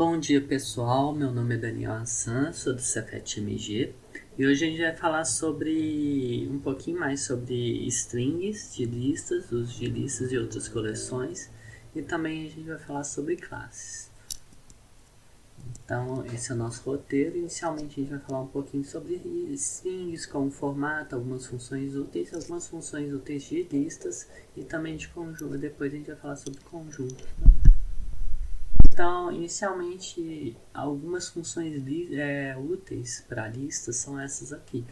Bom dia pessoal, meu nome é Daniel Hassan, sou do Cefet MG e hoje a gente vai falar sobre um pouquinho mais sobre strings de listas, uso de listas e outras coleções, e também a gente vai falar sobre classes. Então esse é o nosso roteiro. Inicialmente a gente vai falar um pouquinho sobre strings, como formato, algumas funções úteis de listas e também de conjunto. Depois a gente vai falar sobre conjuntos. Então, inicialmente, algumas funções úteis para listas são essas aqui.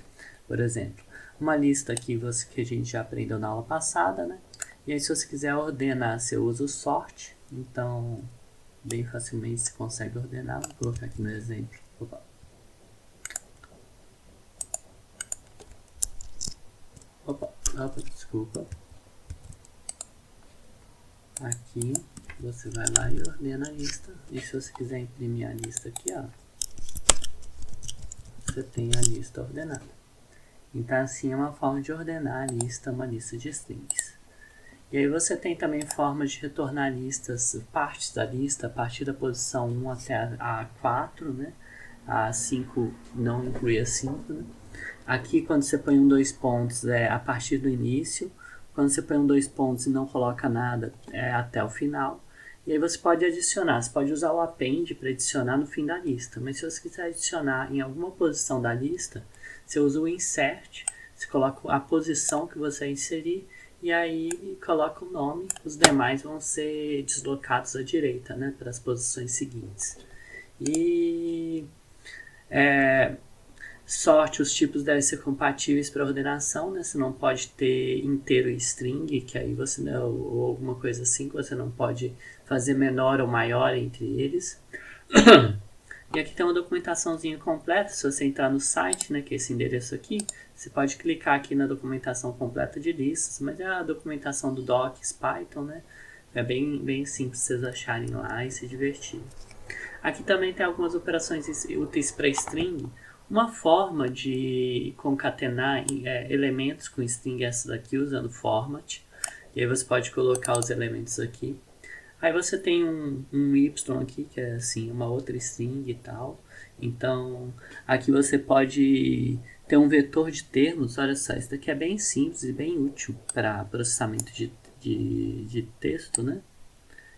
Por exemplo, uma lista aqui que a gente já aprendeu na aula passada, né? E aí, se você quiser ordenar, você usa o sort. Então, bem facilmente você consegue ordenar. Vou colocar aqui no exemplo. Desculpa. Aqui você vai lá e ordena a lista. E se você quiser imprimir a lista aqui, ó, você tem a lista ordenada. Então assim é uma forma de ordenar a lista, uma lista de strings. E aí você tem também formas de retornar listas, partes da lista, a partir da posição 1 até a 4, né? A 5 não inclui a 5, né? Aqui quando você põe 2 pontos é a partir do início. Quando você põe 2 pontos e não coloca nada, é até o final. E aí você pode adicionar, você pode usar o append para adicionar no fim da lista. Mas se você quiser adicionar em alguma posição da lista, você usa o insert, você coloca a posição que você vai inserir e aí coloca o nome. Os demais vão ser deslocados à direita, né, para as posições seguintes. E sorte, os tipos devem ser compatíveis para ordenação, né? Você não pode ter inteiro e string, que aí você ou alguma coisa assim, que você não pode fazer menor ou maior entre eles. E aqui tem uma documentaçãozinha completa. Se você entrar no site, né, que é esse endereço aqui, você pode clicar aqui na documentação completa de listas, mas é a documentação do Docs Python, né? É bem simples vocês acharem lá e se divertirem. Aqui também tem algumas operações úteis para string. Uma forma de concatenar elementos com string é essa daqui, usando format. E aí você pode colocar os elementos aqui. Aí você tem um y aqui, que é assim, uma outra string e tal. Então, aqui você pode ter um vetor de termos. Olha só, isso daqui é bem simples e bem útil para processamento de texto, né?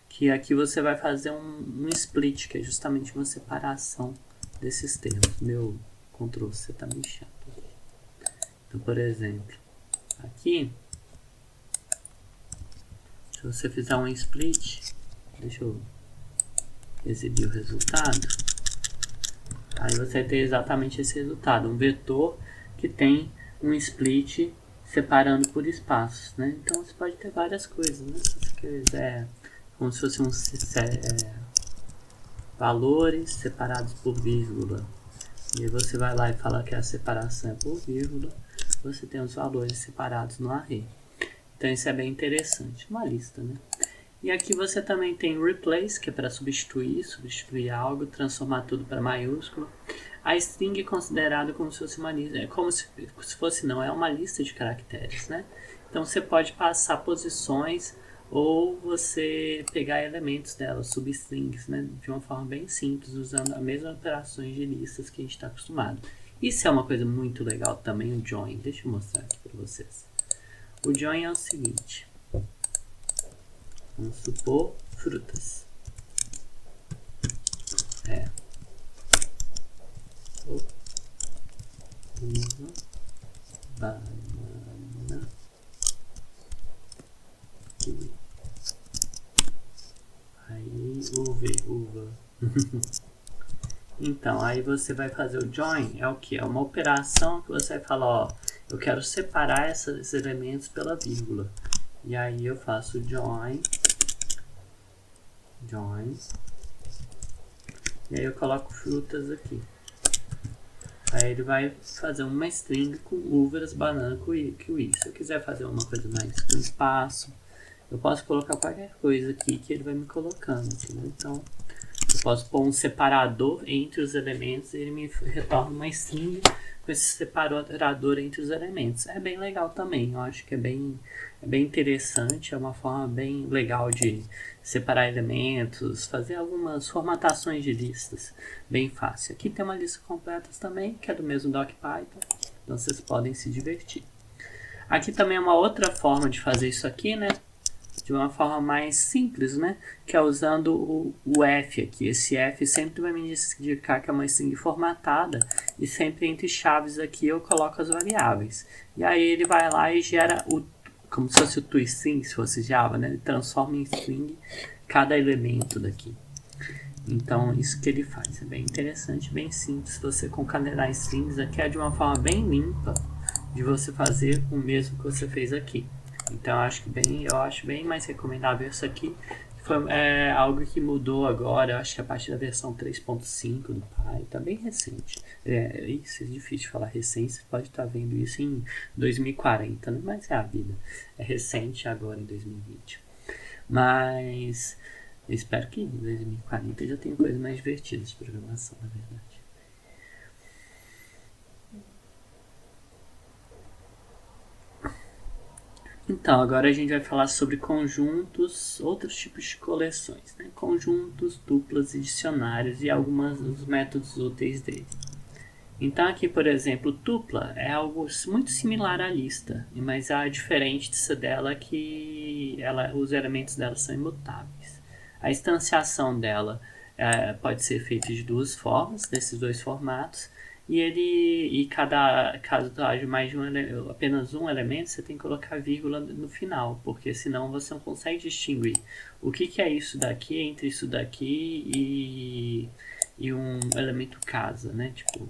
Que aqui você vai fazer um split, que é justamente uma separação desses termos. Meu Ctrl+C tá meio chato. Então, por exemplo, aqui, se você fizer um split, deixa eu exibir o resultado, aí você vai ter exatamente esse resultado, um vetor que tem um split separando por espaços, né? Então você pode ter várias coisas, né? Se você quiser, como se fosse valores separados por vírgula. E aí você vai lá e fala que a separação é por vírgula. Você tem os valores separados no array. Então isso é bem interessante. Uma lista, né? E aqui você também tem replace, que é para substituir algo, transformar tudo para maiúsculo. A string é considerada como se fosse uma lista. É como se fosse, não, é uma lista de caracteres, né? Então você pode passar posições ou você pegar elementos dela, substrings, né, de uma forma bem simples, usando as mesmas operações de listas que a gente está acostumado. Isso é uma coisa muito legal também, o join. Deixa eu mostrar aqui para vocês. O join é o seguinte. Vamos supor frutas. Uva, banana, kiwi. Aí, uva. Então, aí você vai fazer o join, é o que? É uma operação que você vai falar, ó, eu quero separar esses elementos pela vírgula. E aí eu faço join, e aí eu coloco frutas aqui. Aí ele vai fazer uma string com uvas, banana, kiwi. Se eu quiser fazer uma coisa mais com espaço, eu posso colocar qualquer coisa aqui que ele vai me colocando, entendeu? Então, Eu posso pôr um separador entre os elementos e ele me retorna uma string com esse separador entre os elementos. É bem legal também, eu acho que é bem interessante, é uma forma bem legal de separar elementos, fazer algumas formatações de listas, bem fácil. Aqui tem uma lista completa também, que é do mesmo DocPython, então vocês podem se divertir. Aqui também é uma outra forma de fazer isso aqui, né? De uma forma mais simples, né? Que é usando o F aqui. Esse F sempre vai me indicar que é uma string formatada e sempre entre chaves aqui eu coloco as variáveis. E aí ele vai lá e gera como se fosse o toString, se fosse Java, né? Ele transforma em string cada elemento daqui. Então isso que ele faz. É bem interessante, bem simples. Você concatenar strings aqui é de uma forma bem limpa de você fazer o mesmo que você fez aqui. Então eu acho bem mais recomendável isso aqui. Foi algo que mudou agora, eu acho que a partir da versão 3.5 do Python, tá bem recente. Isso é difícil de falar recente, você pode estar vendo isso em 2040, né? Mas é a vida. É recente agora em 2020. Mas eu espero que em 2040 já tenha coisas mais divertidas de programação, na verdade. Então, agora a gente vai falar sobre conjuntos, outros tipos de coleções, né? Conjuntos, duplas e dicionários e alguns dos métodos úteis dele. Então aqui, por exemplo, tupla é algo muito similar à lista, mas a diferença dela é que os elementos dela são imutáveis. A instanciação dela pode ser feita de duas formas, desses dois formatos, e caso haja mais de apenas um elemento, você tem que colocar vírgula no final, porque senão você não consegue distinguir o que é isso daqui entre isso daqui e um elemento casa, né? Tipo,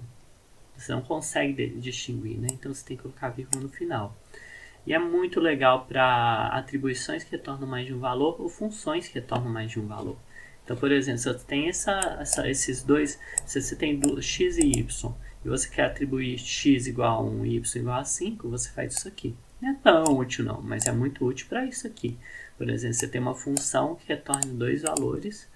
você não consegue distinguir, né? Então você tem que colocar vírgula no final. E é muito legal para atribuições que retornam mais de um valor ou funções que retornam mais de um valor. Então, por exemplo, se você tem esses dois, se você tem x e y, e você quer atribuir x igual a 1 e y igual a 5, você faz isso aqui. Não é tão útil não, mas é muito útil para isso aqui. Por exemplo, você tem uma função que retorna dois valores,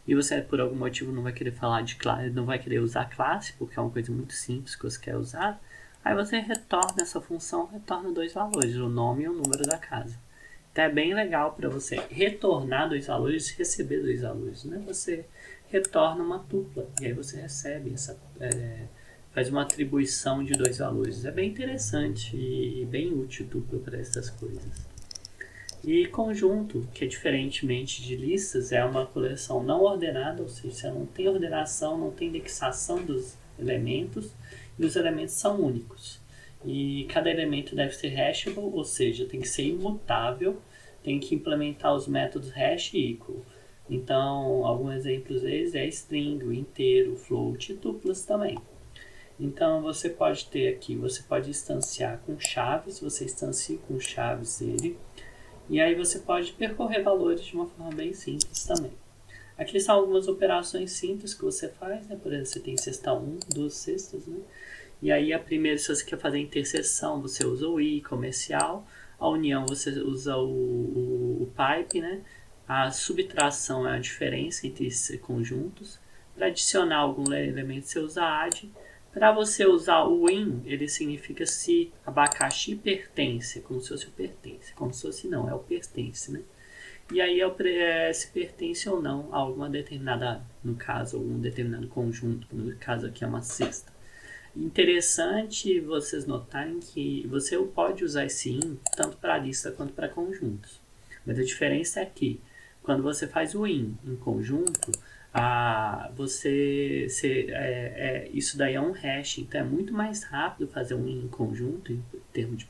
e você por algum motivo não vai querer falar de classe, não vai querer usar classe, porque é uma coisa muito simples que você quer usar, aí você retorna essa função, retorna dois valores, o nome e o número da casa. Então é bem legal para você retornar dois valores e receber dois valores, né? Você retorna uma tupla e aí você recebe faz uma atribuição de dois valores. É bem interessante e bem útil tupla para essas coisas. E conjunto, que diferentemente de listas, é uma coleção não ordenada, ou seja, você não tem ordenação, não tem indexação dos elementos, e os elementos são únicos. E cada elemento deve ser hashable, ou seja, tem que ser imutável, tem que implementar os métodos hash e equal. Então, alguns exemplos deles é string, o inteiro, float e tuplas também. Então, você pode ter aqui, você pode instanciar com chaves, você instancia com chaves ele, e aí você pode percorrer valores de uma forma bem simples também. Aqui são algumas operações simples que você faz, né? Por exemplo, você tem cesta 1, duas cestas, né? E aí a primeira, se você quer fazer a interseção, você usa o i comercial, a união você usa o pipe, né? A subtração é a diferença entre esses conjuntos. Para adicionar algum elemento você usa add. Para você usar o in, ele significa se abacaxi pertence, como se fosse o pertence, como se fosse não, é o pertence, né? E aí se pertence ou não a alguma determinada, no caso, algum determinado conjunto, no caso aqui é uma cesta. Interessante vocês notarem que você pode usar esse in tanto para lista quanto para conjuntos. Mas a diferença é que quando você faz o in em conjunto, isso daí é um hash, então é muito mais rápido fazer um in em conjunto em termos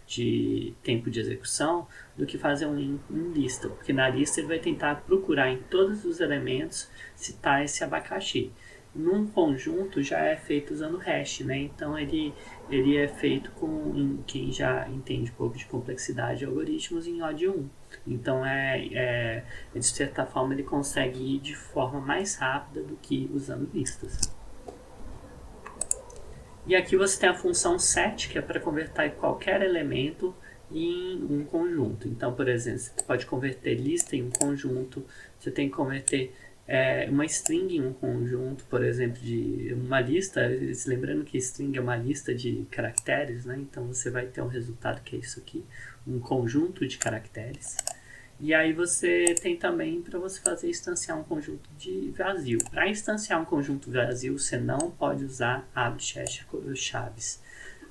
de tempo de execução do que fazer um in em lista, porque na lista ele vai tentar procurar em todos os elementos se está esse abacaxi. Num conjunto já é feito usando hash, né? Então ele é feito com quem já entende um pouco de complexidade de algoritmos em odd 1. Então de certa forma ele consegue ir de forma mais rápida do que usando listas. E aqui você tem a função set, que é para converter qualquer elemento em um conjunto. Então, por exemplo, você pode converter lista em um conjunto, você tem que converter uma string em um conjunto, por exemplo, de uma lista, lembrando que string é uma lista de caracteres, né? Então você vai ter um resultado que é isso aqui, um conjunto de caracteres. E aí você tem também para você fazer instanciar um conjunto de vazio. Para instanciar um conjunto vazio, você não pode usar abre-chaves.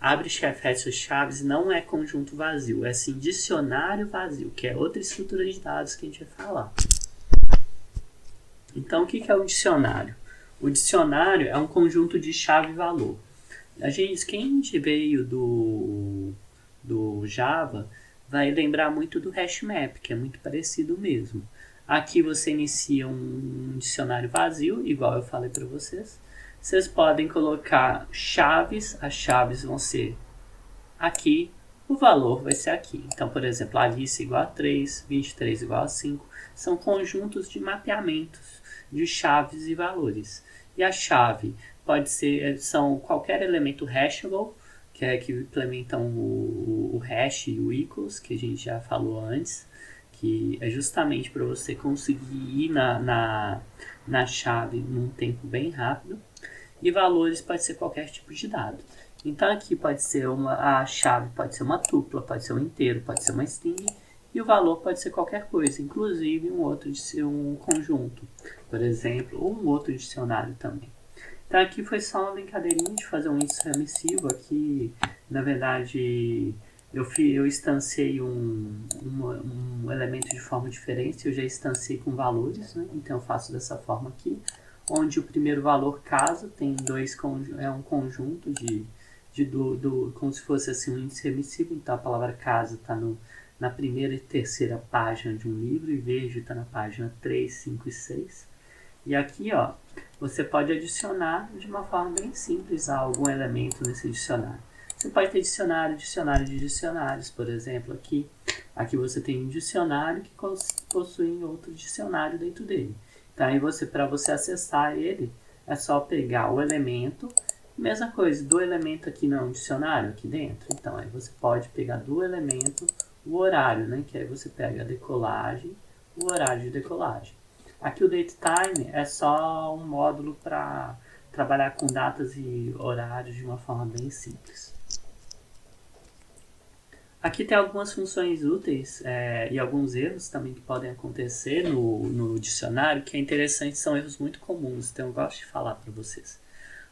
Abre-chaves não é conjunto vazio, é sim dicionário vazio, que é outra estrutura de dados que a gente vai falar. Então, o que é o dicionário? O dicionário é um conjunto de chave e valor. Quem veio do Java vai lembrar muito do HashMap, que é muito parecido mesmo. Aqui você inicia um dicionário vazio, igual eu falei para vocês. Vocês podem colocar chaves, as chaves vão ser aqui, o valor vai ser aqui. Então, por exemplo, Alice igual a 3, 23 igual a 5, são conjuntos de mapeamentos de chaves e valores. E a chave pode ser, são qualquer elemento hashable, que é que implementam o hash e o equals, que a gente já falou antes, que é justamente para você conseguir ir na chave num tempo bem rápido. E valores pode ser qualquer tipo de dado. Então aqui pode ser a chave pode ser uma tupla, pode ser um inteiro, pode ser uma string, e o valor pode ser qualquer coisa, inclusive um conjunto, por exemplo, ou um outro dicionário também. Então aqui foi só uma brincadeirinha de fazer um índice remissivo. Aqui, na verdade, eu instanciei um elemento de forma diferente, eu já instanciei com valores, né? Então eu faço dessa forma aqui, onde o primeiro valor casa tem é um conjunto como se fosse assim um índice remissivo. Então a palavra casa está na primeira e terceira página de um livro, e vejo está na página 3, 5 e 6. E aqui, ó, você pode adicionar de uma forma bem simples a algum elemento nesse dicionário. Você pode ter dicionário de dicionários, por exemplo, aqui. Aqui você tem um dicionário que possui outro dicionário dentro dele. Então, aí para você acessar ele, é só pegar o elemento. Mesma coisa, do elemento aqui não é um dicionário aqui dentro. Então, aí você pode pegar do elemento o horário, né? Que aí você pega a decolagem, o horário de decolagem. Aqui o datetime é só um módulo para trabalhar com datas e horários de uma forma bem simples. Aqui tem algumas funções úteis e alguns erros também que podem acontecer no dicionário, que é interessante, são erros muito comuns, então eu gosto de falar para vocês.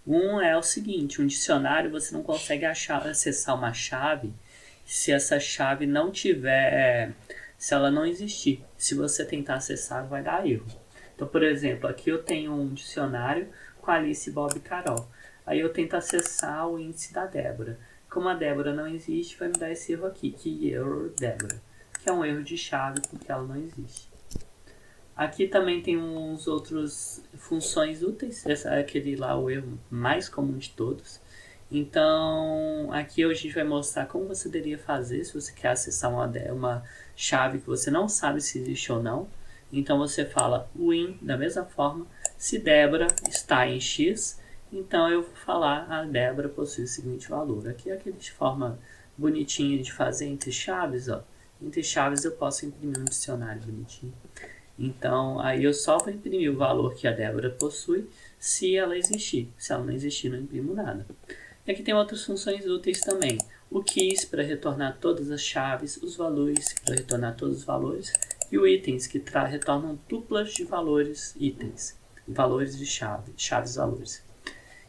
Um é o seguinte: um dicionário você não consegue acessar uma chave se essa chave não tiver, se ela não existir. Se você tentar acessar, vai dar erro. Então, por exemplo, aqui eu tenho um dicionário com Alice, Bob e Carol. Aí eu tento acessar o índice da Débora. Como a Débora não existe, vai me dar esse erro aqui, que error Débora, que é um erro de chave porque ela não existe. Aqui também tem uns outros funções úteis. Esse é aquele lá, o erro mais comum de todos. Então, aqui hoje a gente vai mostrar como você deveria fazer se você quer acessar uma chave que você não sabe se existe ou não. Então você fala win da mesma forma. Se Débora está em X, então eu vou falar a Débora possui o seguinte valor. Aqui é aquele de forma bonitinha de fazer entre chaves, ó. Entre chaves eu posso imprimir um dicionário bonitinho. Então aí eu só vou imprimir o valor que a Débora possui se ela existir. Se ela não existir, não imprimo nada. E aqui tem outras funções úteis também. O keys para retornar todas as chaves, os valores para retornar todos os valores, e o itens que retornam tuplas de valores, itens, valores de chaves valores.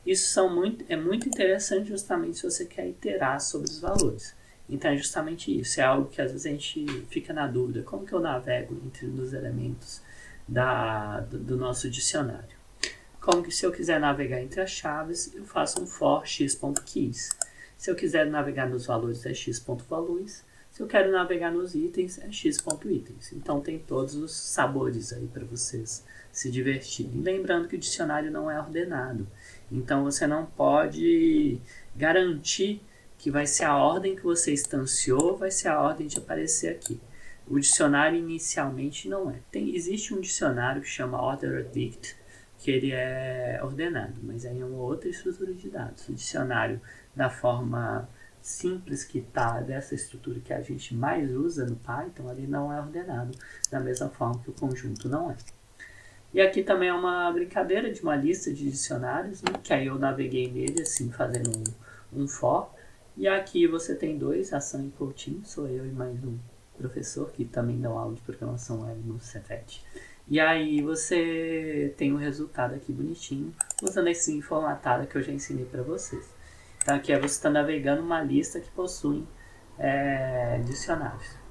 Isso é muito interessante justamente se você quer iterar sobre os valores. Então é justamente isso, é algo que às vezes a gente fica na dúvida, como que eu navego entre os elementos do nosso dicionário. Como que se eu quiser navegar entre as chaves, eu faço um for x.keys. Se eu quiser navegar nos valores, é x.valores. Se eu quero navegar nos itens, é x.itens. Então tem todos os sabores aí para vocês se divertirem. Lembrando que o dicionário não é ordenado. Então você não pode garantir que vai ser a ordem que você instanciou, vai ser a ordem de aparecer aqui. O dicionário inicialmente não é. Existe um dicionário que chama OrderDict, que ele é ordenado, mas aí é uma outra estrutura de dados. O dicionário, da forma simples que está dessa estrutura que a gente mais usa no Python, ele não é ordenado da mesma forma que o conjunto não é. E aqui também é uma brincadeira de uma lista de dicionários, né? Que aí eu naveguei nele, assim, fazendo um for. E aqui você tem dois, Ação e Coutinho, sou eu e mais um professor que também dá aula de programação web no Cefet. E aí você tem o resultado aqui bonitinho, usando esse formatado que eu já ensinei para vocês. Então aqui é você está navegando uma lista que possui dicionários.